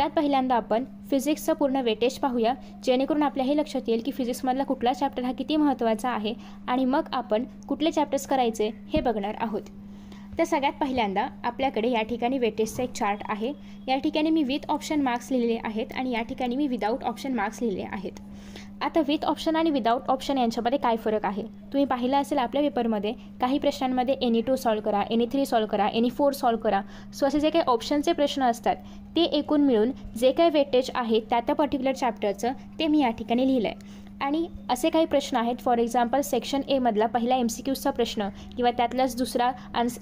सगळ्यात पहिल्यांदा आपण फिजिक्सचं पूर्ण वेटेज पाहूया, जेणेकरून आपल्या हे लक्षात येईल की फिजिक्समधला कुठला चॅप्टर हा किती महत्त्वाचा आहे आणि मग आपण कुठले चॅप्टर्स करायचे हे बघणार आहोत. तर सगळ्यात पहिल्यांदा आपल्याकडे या ठिकाणी वेटेजचा एक चार्ट आहे. या ठिकाणी मी विथ ऑप्शन मार्क्स लिहिलेले आहेत आणि या ठिकाणी मी विदाऊट ऑप्शन मार्क्स लिहिलेले आहेत. आता विथ ऑप्शन आणि विदाऊट ऑप्शन यांच्यामध्ये काय फरक आहे तुम्ही पाहिलं असेल आपल्या पेपरमध्ये. काही प्रश्नांमध्ये NE2 सॉल्व करा, NE3 सॉल्व करा, NE4 सॉल्व करा. सो असे जे काही ऑप्शनचे प्रश्न असतात ते एकूण मिळून जे काही वेटेज आहे त्या पर्टिक्युलर चॅप्टरचं ते मी या ठिकाणी लिहिलं आहे. आणि असे काही प्रश्न आहेत, फॉर एक्झाम्पल सेक्शन ए मधला पहिला MCQचा प्रश्न किंवा त्यातलाच दुसरा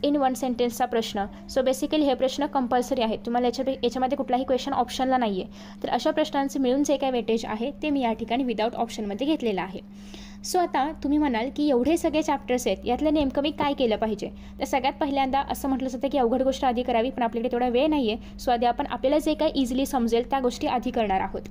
इन वन सेंटेन्सचा प्रश्न. सो बेसिकली हे प्रश्न कंपल्सरी आहेत, तुम्हाला याच्यामध्ये कुठलाही क्वेश्चन ऑप्शनला नाही आहे. तर अशा प्रश्नांचे मिळून जे काही वेटेज आहे ते मी या ठिकाणी विदाऊट ऑप्शनमध्ये घेतलेलं आहे. सो आता तुम्ही म्हणाल की एवढे सगळे चॅप्टर्स आहेत, यातले नेमकं मी काय केलं पाहिजे. तर सगळ्यात पहिल्यांदा असं म्हटलं जातं की अवघड गोष्ट आधी करावी, पण आपल्याकडे तेवढा वेळ नाही आहे. सो आधी आपण आपल्याला जे काही इझिली समजेल त्या गोष्टी आधी करणार आहोत.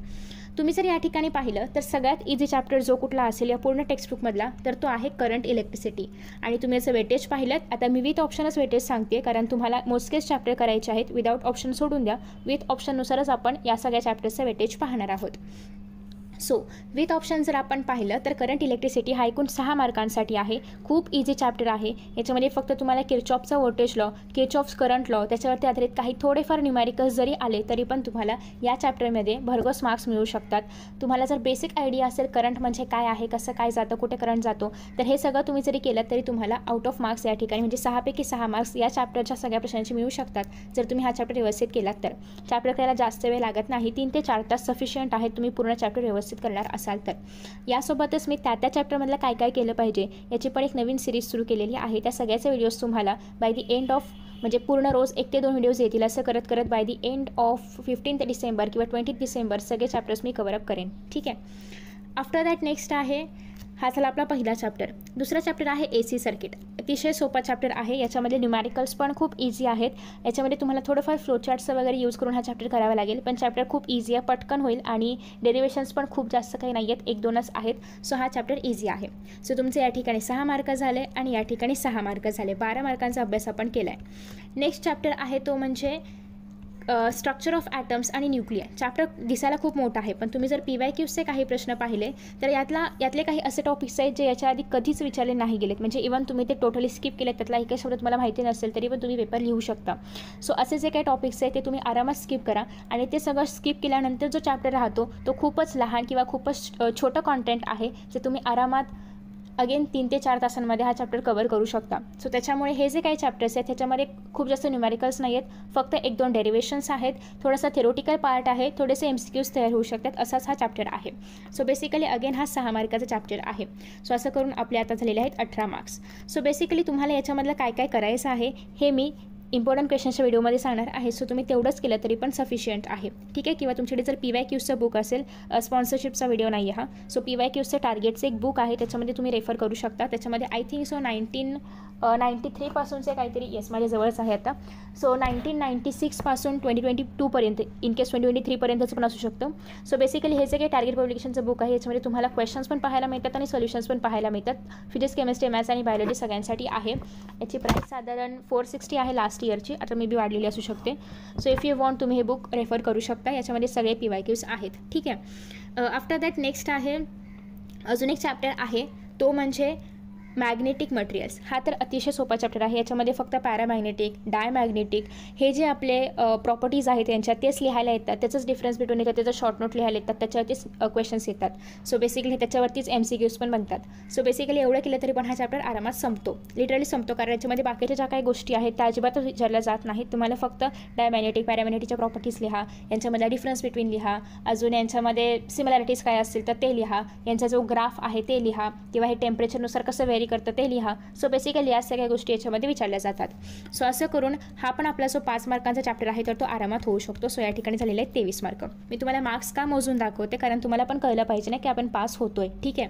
तुम्ही जर या ठिकाणी पाहिलं तर सगळ्यात इझी चॅप्टर जो कुठला असेल या पूर्ण टेक्स्टबुकमधला तर तो आहे करंट इलेक्ट्रिसिटी. आणि तुम्ही याचं वेटेज पाहिलं. आता मी विथ ऑप्शनच वेटेज सांगते, कारण तुम्हाला मोजकेच चॅप्टर करायचे आहेत. विदाऊट ऑप्शन सोडून द्या, विथ ऑप्शननुसारच आपण या सगळ्या चॅप्टरचं वेटेज पाहणार आहोत. सो विथ ऑप्शन जर आपण पाहिलं तर करंट इलेक्ट्रिसिटी हा एकूण 6 मार्कांसाठी आहे. खूप इझी चॅप्टर आहे. याच्यामध्ये फक्त तुम्हाला किर्चॉफचा voltage law, Kirchhoff's current law त्याच्यावरती आधारित काही थोडेफार न्यूमॅरिकल्स जरी आले तरी पण तुम्हाला या चॅप्टरमध्ये भरघोस मार्क्स मिळू शकतात. तुम्हाला जर बेसिक आयडिया असेल करंट म्हणजे काय आहे, कसं काय जातं, कुठे करंट जातो, तर हे सगळं तुम्ही जरी केलं तरी तुम्हाला आउट ऑफ मार्क्स या ठिकाणी म्हणजे 6 पैकी 6 मार्क्स या चॅप्टरच्या सगळ्या प्रश्नांची मिळू शकतात जर तुम्ही हा चॅप्टर व्यवस्थित केलात तर. चॅप्टर करायला जास्त वेळ लागत नाही, 3 ते 4 तास सफिशियंट आहेत तुम्ही पूर्ण चॅप्टर व्यवस्थित करणार असाल तर. यासोबतच मी त्या चॅप्टरमधलं काय काय केलं पाहिजे याची पण एक नवीन सिरीज सुरू केलेली आहे. त्या सगळ्याचे व्हिडिओज तुम्हाला बाय दी एंड ऑफ म्हणजे पूर्ण रोज 1 ते 2 व्हिडिओज येतील. असं करत करत by the end of 15 December किंवा 20 डिसेंबर सगळे चॅप्टर्स मी कव्हर अप करेन. ठीक आहे. आफ्टर दॅट नेक्स्ट आहे, हा झाला आपला पहिला चॅप्टर. दुसरा चॅप्टर आहे AC सर्किट. अतिशय सोपा चॅप्टर आहे. याच्यामध्ये न्यूमॅरिकल्स पण खूप इझी आहेत. याच्यामध्ये तुम्हाला थोडंफार फ्लोचार्ट्स वगैरे यूज करून हा चॅप्टर करावा लागेल, पण चॅप्टर खूप इझी आहे, पटकन होईल आणि डेरिवेशन्स पण खूप जास्त काही नाही आहेत, 1-2च आहेत. सो हा चॅप्टर इझी आहे. सो तुमचे या ठिकाणी 6 मार्क झाले आणि या ठिकाणी 6 मार्क झाले. 12 मार्कांचा अभ्यास आपण केला आहे. नेक्स्ट चॅप्टर आहे तो म्हणजे स्ट्रक्चर ऑफ ॲटम्स आणि न्यूक्लियर. चॅप्टर दिसायला खूप मोठा आहे, पण तुम्ही जर PYQचे काही प्रश्न पाहिले तर यातले काही असे टॉपिक्स आहेत जे याच्या आधी कधीच विचारले नाही गेलेत. म्हणजे इव्हन तुम्ही ते टोटली स्किप केलेत, त्यातला एक शब्द तुम्हाला माहिती नसेल तरी पण तुम्ही पेपर लिहू शकता. सो असे जे काही टॉपिक्स आहेत ते तुम्ही आरामात स्किप करा आणि ते सगळं स्किप केल्यानंतर जो चॅप्टर राहतो तो खूपच लहान किंवा खूपच छोटं कॉन्टेंट आहे जे तुम्ही आरामात अगेन 3 ते 4 तासांमध्ये हा चॅप्टर कव्हर करू शकता. सो त्याच्यामुळे हे जे काही चॅप्टर्स आहेत त्याच्यामध्ये खूप जास्त न्यूमॅरिकल्स नाही आहेत, फक्त 1-2 डेरिवेशन्स आहेत, थोडासा थेरोटिकल पार्ट आहे, थोडेसे MCQs तयार होऊ शकतात, असाच हा चॅप्टर आहे. सो बेसिकली अगेन हा 6 मार्काचा चॅप्टर आहे. सो असं करून आपले आता झालेले आहेत 18 मार्क्स. सो बेसिकली तुम्हाला याच्यामधलं काय काय करायचं आहे हे मी इम्पॉर्टंट क्वेश्चन्सच्या व्हिडिओमध्ये सांगणार आहे. सो तुम्ही तेवढंच केलं तरी पण सफिशियंट आहे. ठीक आहे. किंवा तुमच्याकडे जर PYQचं बुक असेल, स्पॉन्सरशिपचा व्हिडिओ नाही आहे हा. सो PYQचं टार्गेटचं एक बुक आहे, त्याच्यामध्ये तुम्ही रेफर करू शकता. त्याच्यामध्ये आय थिंक सो 1993 पासूनचे काहीतरी, येस माझ्याजवळच आहे आता. सो 1996 पासून 2022पर्यंत, इन केस 2023पर्यंतचं पण असू शकतं. सो बेसिकली हे जे काही टार्गेट पब्लिकेशनचं बुक आहे याच्यामध्ये तुम्हाला क्वेश्चन्स पण पाहायला मिळतात आणि सोल्युशन्स पण पाहायला मिळतात. फिजिक्स, केमिस्ट्री, मॅथ्स आणि बायोलॉजी सगळ्यांसाठी आहे. याची प्राईस साधारण 460 आहे लास्ट ईयरची, आता मे बी वाढलेली असू शकते. सो इफ यू वॉन्ट तुम्ही हे बुक रेफर करू शकता. याच्यामध्ये सगळे PYQs आहेत. ठीक आहे. आफ्टर दॅट नेक्स्ट आहे अजून एक चॅप्टर आहे तो म्हणजे मॅग्नेटिक मटेरियल्स. हा तर अतिशय सोपा चॅप्टर आहे. याच्यामध्ये फक्त पॅरामॅग्नेटिक, डायमॅग्नेटिक हे जे आपले प्रॉपर्टीज आहेत त्यांच्या तेच लिहायला येतात, त्याचंच डिफरन्स बिटवीन येतात, त्याचं शॉर्ट नोट लिहायला येतात, त्याच्यावरतीच क्वेश्चन्स येतात. सो बेसिकली त्याच्यावरतीच MCQs पण बनतात. सो बेसिकली एवढं केलं तरी पण हा चॅप्टर आरामात संपतो, लिटरली संपतो, कारण याच्यामध्ये बाकीच्या ज्या काही गोष्टी आहेत त्या अजिबातच विचारल्या जात नाहीत. तुम्हाला फक्त डायमॅग्नेटिक, पॅरामॅग्नेटिकच्या प्रॉपर्टीज लिहा, यांच्यामध्ये डिफरन्स बिटवीन लिहा, अजून यांच्यामध्ये सिमिलॅरिटीज काय असतील तर ते लिहा, यांचा जो ग्राफ आहे ते लिहा, किंवा हे टेम्परेचरनुसार कसं व्हेरी करतं ते लिहा. सो बेसिकली या सगळ्या गोष्टी याच्यामध्ये विचारल्या जातात. सो असं करून हा पण आपला जो 5 मार्कांचा चॅप्टर आहे तर तो आरामात होऊ शकतो. सो या ठिकाणी झालेले आहेत 23 मार्क. मी तुम्हाला मार्क्स का मोजून दाखवते, कारण तुम्हाला पण कळलं पाहिजे ना की आपण पास होतोय. ठीक आहे.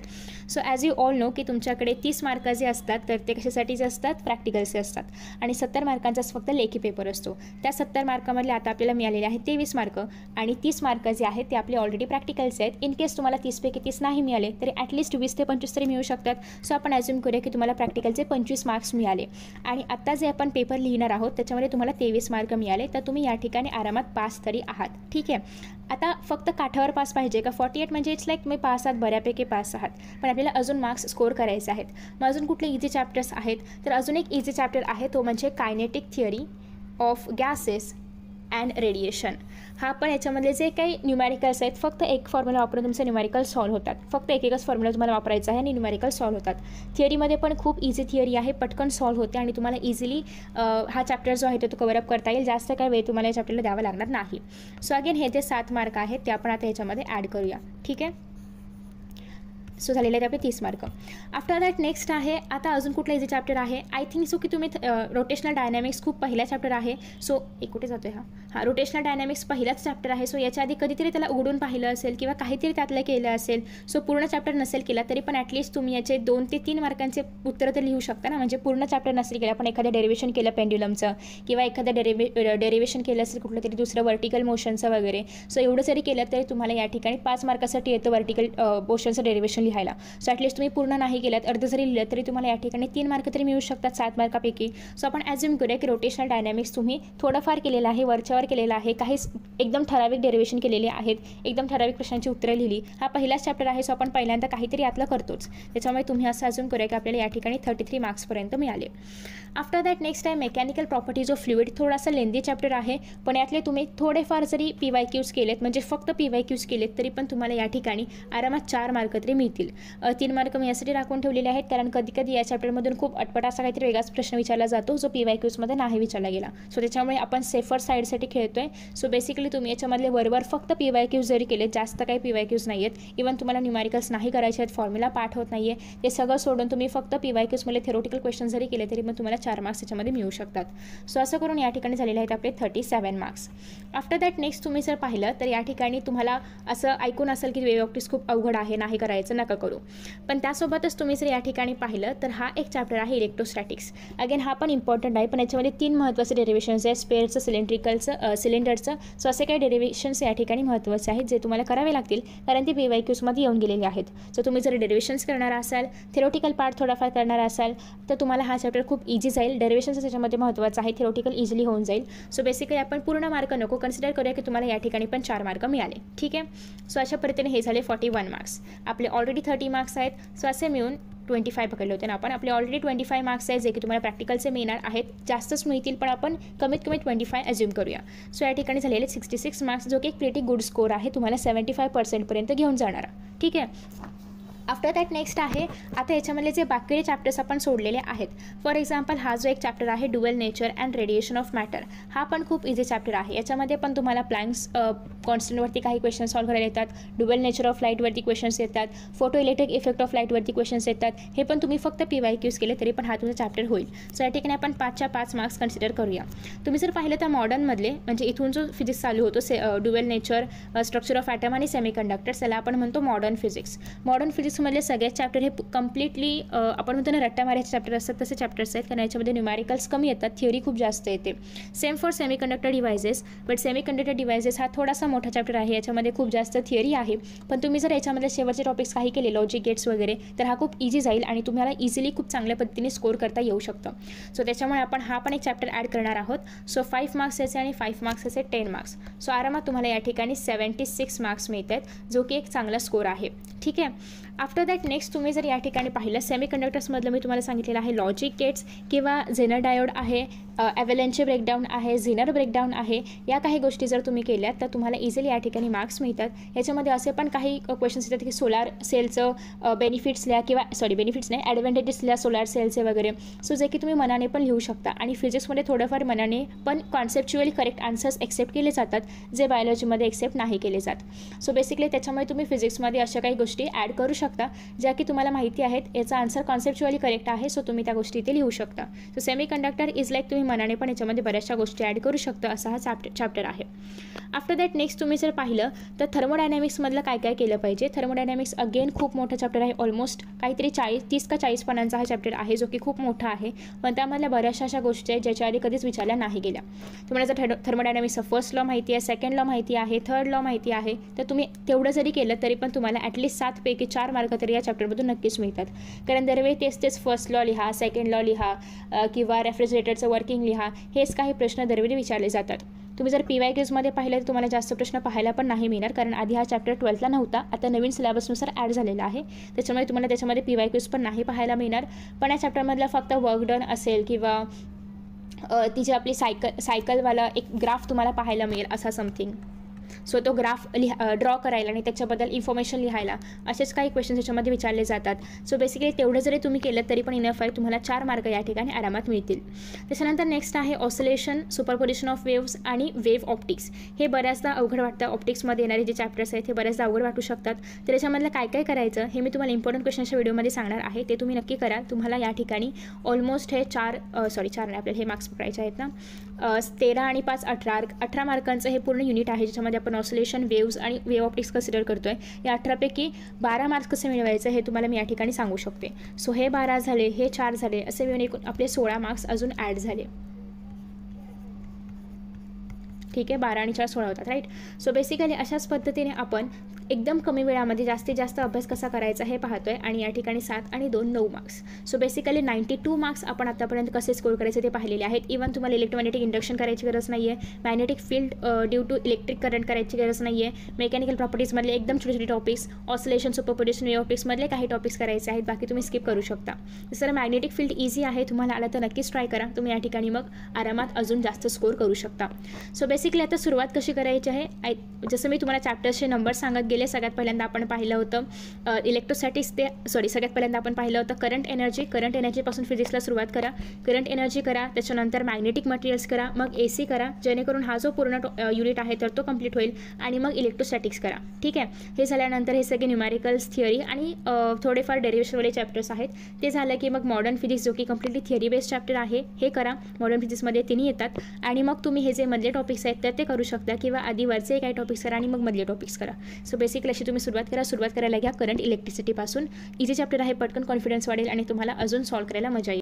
So as you all know की तुमच्याकडे 30 मार्क जे असतात तर ते कशासाठीचे असतात, प्रॅक्टिकल्सचे असतात, आणि 70 मार्कांचाच फक्त लेखी पेपर असतो. त्या 70 मार्कामधले आता आपल्याला मिळालेले आहेत 23 मार्क, आणि 30 मार्क जे आहेत ते आपले ऑलरेडी प्रॅक्टिकल्स आहेत. इन केस तुम्हाला 30 पैकी 30 नाही मिळाले तरी ॲटलिस्ट 20 ते 25 तरी मिळू शकतात. सो आपण ॲज्युम करूया की तुम्हाला प्रॅक्टिकलचे 25 मार्क्स मिळाले आणि आत्ता जे आपण पेपर लिहिणार आहोत त्याच्यामध्ये तुम्हाला 23 मार्क मिळाले, तर तुम्ही या ठिकाणी आरामात पास तरी आहात. ठीक आहे. आता फक्त काठावर पास पाहिजे का? 48 म्हणजे इट्स लाईक तुम्ही पास आहात, बऱ्यापैकी पास आहात, पण आपल्याला अजून मार्क्स स्कोर करायचे आहेत. मग अजून कुठले इझी चॅप्टर्स आहेत? तर अजून एक इझी चॅप्टर आहे, तो म्हणजे kinetic theory of gases and radiation. हा पण याच्यामधले जे काही न्यूमॅरिकल्स आहेत, फक्त एक फॉर्म्युला वापरून तुमचे न्यूमॅरिकल सॉल्व्ह होतात. फक्त एकच फॉर्म्युला तुम्हाला वापरायचा आहे आणि न्यूमॅरिकल सॉल्व्ह होतात. थिअरीमध्ये पण खूप इझी थिअरी आहे, पटकन सॉल्व्ह होते आणि तुम्हाला इझिली हा चॅप्टर जो आहे तो कव्हरअप करता येईल. जास्त काय वेळ तुम्हाला या चॅप्टरला द्यावा लागणार नाही. सो अगेन हे जे 7 मार्क आहेत ते आपण आता ह्याच्यामध्ये ॲड करूया. ठीक आहे. सो झालेले आहेत आपले 30 मार्क. आफ्टर दॅट नेक्स्ट आहे, आता अजून कुठला इझी चॅप्टर आहे? आय थिंक सो की तुम्ही रोटेशनल डायनॅमिक्स खूप पहिला चॅप्टर आहे. सो कुठे जातो आहे हा रोटेशनल डायनॅमिक्स पहिलाच चॅप्टर आहे. सो याच्या आधी कधीतरी त्याला उघडून पाहिलं असेल किंवा काहीतरी त्यातलं केलं असेल. सो पूर्ण चॅप्टर नसेल केला तरी पण ॲटलीस्ट तुम्ही याचे 2 ते 3 मार्कांचे उत्तर तर लिहू शकता ना. म्हणजे पूर्ण चॅप्टर नसेल केलं, पण एखादं डेरिवेशन केलं पेंड्युलमचं किंवा एखादं डेरिवेशन केलं असेल कुठलं तरी दुसरं वर्टिकल मोशनचं वगैरे. सो एवढं जरी केलं तरी तुम्हाला या ठिकाणी 5 मार्कासाठी येतं वर्टिकल मोशनचं डेरिवेशन लिहायला. सो ॲटलीस्ट तुम्ही पूर्ण नाही केलात, अर्ध जरी लिहिलं तरी तुम्हाला या ठिकाणी 3 मार्क तरी मिळू शकतात 7 मार्कापैकी. सो आपण ॲज्युम करूया की रोटेशनल डायनॅमिक्स तुम्ही थोडंफार केलेलं आहे, वरच्यावर केलेलं आहे, काही एकदम ठराविक डेरिवेशन केलेले आहेत, एकदम ठराविक प्रश्नांची उत्तरं लिहिली. हा पहिलाच चॅप्टर आहे. सो आपण पहिल्यांदा काहीतरी यातलं करतोच. त्याच्यामुळे तुम्ही असं ॲज्युम करूया की आपल्याला या ठिकाणी 33 मार्क्सपर्यंत मिळाले. आफ्टर दॅट नेक्स्ट आहे मेकॅनिकल प्रॉपर्टीज ऑफ फ्लुइड. थोडासा लेंदी चॅप्टर आहे, पण यातले तुम्ही थोडेफार जरी PYQs केलेत, म्हणजे फक्त PYQs केलेत तरी पण तुम्हाला या ठिकाणी आरामात 4 मार्क तरी मिळतील. 3 मार्क मी यासाठी राखून ठेवलेले आहेत कारण कधी कधी या चॅप्टरमधून खूप अटपट असा काहीतरी वेगळाच प्रश्न विचारला जातो जो PYQsमध्ये नाही विचारला गेला. सो त्याच्यामुळे आपण सेफर साईडसाठी खेळतोय. सो बेसिकली तुम्ही याच्यामधले वरवर फक्त PYQs जरी केले, जास्त काही PYQs नाही आहेत, इव्हन तुम्हाला न्यूमॅरिकल्स नाही करायचे आहेत, फॉर्म्युला पाठ होत नाही आहे, ते सगळं सोडून तुम्ही फक्त PYQsमध्ये थेरोटिकल क्वेश्चन जरी केले तरी पण तुम्हाला 4 मार्क्स याच्यामध्ये मिळू शकतात. सो असं करून या ठिकाणी झालेले आहेत आपले 37 मार्क्स. आफ्टर दॅट नेक्स्ट तुम्ही जर पाहिलं तर या ठिकाणी तुम्हाला असं ऐकून असेल की वेव ऑफ टीज खूप अवघड आहे, नाही करायचं, नका करू. पण त्यासोबतच तुम्ही जर या ठिकाणी पाहिलं तर हा एक चॅप्टर आहे इलेक्ट्रोस्टॅटिक्स. अगेन हा पण इम्पॉर्टंट आहे, पण याच्यामध्ये 3 महत्त्वाचे डेरिवेशन्स आहे, स्पेअरचं, सिलेंडरचं. सो असे काही डेरिवेशन्स या ठिकाणी महत्त्वाचे आहेत जे तुम्हाला करावे लागतील कारण ते PYQsमध्ये येऊन गेलेले आहेत. सो तुम्ही जर डेरिवेशन्स करणार असाल, थेरोटिकल पार्ट थोडाफार करणार असाल तर तुम्हाला हा चॅप्टर खूप इझी जाईल. डेरिवेशन्स त्याच्यामध्ये महत्त्वाचं आहे, थेरोटिकल इझिली होऊन जाईल. सो बेसिकली आपण पूर्ण मार्क नको कन्सिडर करूया की तुम्हाला या ठिकाणी पण 4 मार्क मिळाले. ठीक आहे. सो अशा पद्धतीने हे झाले 41 मार्क्स. आपले ऑलरेडी 30 मार्क्स आहेत. सो असे मिळून 25 पकडले होते ना आपण. आपले ऑलरेडी 25 मार्क्स आहेत जे की तुम्हाला प्रॅक्टिकलचे मिळणार आहेत. जास्तच मिळतील पण आपण कमीत कमी 25 ॲज्युम करूया. सो या ठिकाणी झालेले 66 मार्क्स, जो की एक प्रिटी गुड स्कोर आहे, तुम्हाला 75% घेऊन जाणारा. ठीक आहे. आफ्टर दॅट नेक्स्ट आहे, आता याच्यामधले जे बाकीचे चॅप्टर्स आपण सोडलेले आहेत. फॉर एक्झाम्पल हा जो एक चॅप्टर आहे dual nature and radiation of matter, हा पण खूप इझी चॅप्टर आहे. याच्यामध्ये पण तुम्हाला प्लँक्स कॉन्स्टंटवरती काही क्वेश्चन सॉल्व्ह करायला येतात, ड्युअल नेचर ऑफ लाईटवरती क्वेश्चन्स येतात, फोटो इलेक्ट्रिक इफेक्ट ऑफ लाईटवरती क्वेश्चन्स येतात. हे पण तुम्ही फक्त PYQs केले तरी पण हा तुमचा चॅप्टर होईल. सो या ठिकाणी आपण 5च्या 5 मार्क्स कन्सिडर करूया. तुम्ही जर पाहिलं तर मॉडर्नमधले म्हणजे इथून जो फिजिक्स चालू होतो dual nature, structure of atom आणि सेमीकंडक्टर्स, त्याला आपण म्हणतो मॉडर्न फिजिक्स. मॉडर्न फिजिक्समधले सगळ्यात चॅप्टर हे कम्प्लिटली आपण म्हणतो ना रट्टा मारायचे चॅप्टर असतात, तसे चॅप्टर्स आहेत कारण याच्यामध्ये न्यूमॅरिकल्स कमी येतात, थिअरी खूप जास्त येते. Same for semiconductor devices, but semiconductor devices हा थोडासा मोठा चॅप्टर आहे, याच्यामध्ये खूप जास्त थिअरी आहे. पण तुम्ही जर याच्यामध्ये शेवटचे टॉपिक्स काही केले, लॉजिक गेट्स वगैरे, तर हा खूप इझी जाईल आणि तुम्हाला इझिली खूप चांगल्या पद्धतीने स्कोर करता येऊ शकतं. सो त्याच्यामुळे आपण हा पण एक चॅप्टर ॲड करणार आहोत. सो 5 मार्क्स याचे आणि 5 मार्क्स याचे 10 मार्क्स. सो आरामात तुम्हाला या ठिकाणी 76 मार्क्स मिळत आहेत, जो की एक चांगला स्कोर आहे. ठीक आहे. आफ्टर दॅट नेक्स्ट तुम्ही जर या ठिकाणी पाहिलं सेमीकंडक्टर्समधलं मी तुम्हाला सांगितलेलं आहे लॉजिक गेट्स किंवा झेनर डायोड आहे, ॲव्हलॅन्चे ब्रेकडाऊन आहे, झेनर ब्रेकडाऊन आहे. या काही गोष्टी जर तुम्ही केल्यात तर तुम्हाला इझिली या ठिकाणी मार्क्स मिळतात. याच्यामध्ये असे पण काही क्वेश्चन्स येतात की सोलार सेलचं बेनिफिट्स लिहा किंवा बेनिफिट्स नाही, ॲडव्हान्टेजेस लिहा सोलार सेलचे वगैरे. सो जे की तुम्ही मनाने पण लिहू शकता आणि फिजिक्समध्ये थोडंफार मनाने पण कॉन्सेप्च्युअली करेक्ट आन्सर्स एक्सेप्ट केले जातात जे बायोलॉजीमध्ये एक्सेप्ट नाही केले जात. सो बेसिकली त्याच्यामुळे तुम्ही फिजिक्समध्ये अशा काही गोष्टी ॲड करू शकता ज्या की तुम्हाला माहिती आहेत, याचा आन्सर कॉन्सेप्च्युअली करेक्ट आहे. सो तुम्ही त्या गोष्टी इथे लिहू शकता. सो सेमीकंडक्टर इज लाईक तुम्ही मनाने पण याच्यामध्ये बऱ्याचशा गोष्टी ॲड करू शकता, असा हा चॅप्टर आहे. आफ्टर दॅट नेक्स्ट नेक्स्ट तुम्ही जर पाहिलं तर थर्मोडायनॅमिक्समधलं काय काय केलं पाहिजे. थर्मोडायनॅमिक्स अगेन खूप मोठा चॅप्टर आहे. ऑलमोस्ट काहीतरी 30 का 40 पानांचा हा चॅप्टर आहे, जो की खूप मोठा आहे. पण त्यामधल्या बऱ्याचशा अशा गोष्टी आहेत ज्याच्या आधी कधीच विचारल्या नाही गेल्या. तुम्हाला जर थर्मोडायनॅमिक्सचा फर्स्ट लॉ माहिती आहे, सेकंड लॉ माहिती आहे, थर्ड लॉ माहिती आहे, तर तुम्ही तेवढं जरी केलं तरी पण तुम्हाला ॲटलीस्ट 7 पैकी 4 मार्क तरी या चॅप्टरमधून नक्कीच मिळतात. कारण दरवेळी तेच फर्स्ट लॉ लिहा, सेकंड लॉ लिहा किंवा रेफ्रिजरेटरचं वर्किंग लिहा, हेच काही प्रश्न दरवेळी विचारले जातात. तुम्ही जर PYQमध्ये पाहिलं तर तुम्हाला जास्त प्रश्न पाहायला पण नाही मिळणार, कारण आधी हा चॅप्टर 12ला नव्हता, आता नवीन सिलेबसनुसार ॲड झालेला आहे. त्याच्यामुळे तुम्हाला त्याच्यामध्ये PYQs पण नाही पाहायला मिळणार. पण या चॅप्टरमधला फक्त वर्क डन असेल किंवा ती जी आपली सायकलवाला एक ग्राफ तुम्हाला पाहायला मिळेल असा समथिंग. सो तो ग्राफ ड्रॉ करायला आणि त्याच्याबद्दल इन्फॉर्मेशन लिहायला असेच काही क्वेश्चन्स याच्यामध्ये विचारले जातात. सो बेसिकली तेवढं जरी तुम्ही केलं तरी पण इनफ आहे, तुम्हाला 4 मार्क या ठिकाणी आरामात मिळतील. त्याच्यानंतर नेक्स्ट आहे ऑसिलेशन, सुपरपोजिशन ऑफ वेव्स आणि वेव्ह ऑप्टिक्स. हे बऱ्याचदा अवघड वाटतं. ऑप्टिक्समध्ये येणारे जे चॅप्टर्स आहेत हे बऱ्याचदा अवघड वाटू शकतात. तर याच्यामधलं काय काय करायचं हे मी तुम्हाला इम्पॉर्टंट क्वेश्चनच्या व्हिडिओमध्ये सांगणार आहे, ते तुम्ही नक्की करा. तुम्हाला या ठिकाणी ऑलमोस्ट हे 4 नाही, आपल्याला हे मार्क्स पकडायचे आहेत ना, 13 आणि 5 18 मार्कांचं हे पूर्ण युनिट आहे, ज्याच्यामध्ये आपण ऑसिलेशन, वेव्स आणि वेव्ह ऑप्टिक्स कन्सिडर करतोय. या 18पैकी 12 मार्क्स कसे मिळवायचं हे तुम्हाला मी या ठिकाणी सांगू शकते. सो हे 12 झाले, हे 4 झाले, असे मिळून एकूण आपले 16 मार्क्स अजून ॲड झाले. ठीक आहे, 12 आणि 4 16 होतात, राईट. सो बेसिकली अशाच पद्धतीने आपण एकदम कमी वेळामध्ये जास्तीत जास्त अभ्यास कसा करायचा हे पाहतोय. आणि या ठिकाणी 7 आणि 2 9 मार्क्स. सो बेसिकली 92 मार्क्स आपण आतापर्यंत कसे स्कोर करायचे ते पाहिलेले आहेत. इव्हन तुम्हाला इलेक्ट्रोमॅग्नेटिक इंडक्शन करायची गरज नाही आहे, magnetic field due to electric current करायची गरज नाही आहे, मेकॅनिकल प्रॉपर्टीजमधले एकदम छोटे छोटे टॉपिक्स, ऑसिलेशन, सुपरपोजिशन, वेव्ह ऑप्टिक्समधले काही टॉपिक्स करायचे आहेत, बाकी तुम्ही स्किप करू शकता. जसं मॅग्नेटिक फील्ड इझी आहे, तुम्हाला आला तर नक्कीच ट्राय करा. तुम्ही या ठिकाणी मग आरामात अजून जास्त स्कोर करू शकता. सो बेसिकली आता सुरुवात कशी करायची आहे, जसं मी तुम्हाला चॅप्टर्सचे नंबर सांगत गेले. सगळ्यात पहिल्यांदा आपण पाहिलं होतं इलेक्ट्रोस्टॅटिक्स, सगळ्यात पहिल्यांदा आपण पाहिलं होतं करंट एनर्जीपासून फिजिक्सला सुरुवात करा. करंट एनर्जी करा, त्याच्यानंतर मॅग्नेटिक मटेरियल्स करा, मग AC करा, जेणेकरून हा जो पूर्ण युनिट आहे तर तो कंप्लीट होईल. आणि मग इलेक्ट्रोस्टॅटिक्स करा. ठीक आहे, हे झाल्यानंतर हे सगळे न्यूमॅरिकल्स, थिअरी आणि थोडेफार डेरिव्हेशनवाले चॅप्टर्स आहेत. ते झालं की मग मॉडर्न फिजिक्स, जो की कम्प्लिटली थिअरी बेस्ड चॅप्टर आहे, हे करा. मॉडर्न फिजिक्समध्ये तिन्ही येतात. आणि मग तुम्ही हे जे मधले टॉपिक्स आहेत तर ते करू शकता, किंवा आधी वरचे काही टॉपिक्स करा आणि मग मधले टॉपिक्स करा. सो बेसिकली अशी तुम्ही सुरुवात करायला घ्या करंट इलेक्ट्रिसिटीपासून. इझी चॅप्टर आहे, पटकन कॉन्फिडन्स वाढेल आणि तुम्हाला अजून सॉल्व्ह करायला मजा येईल.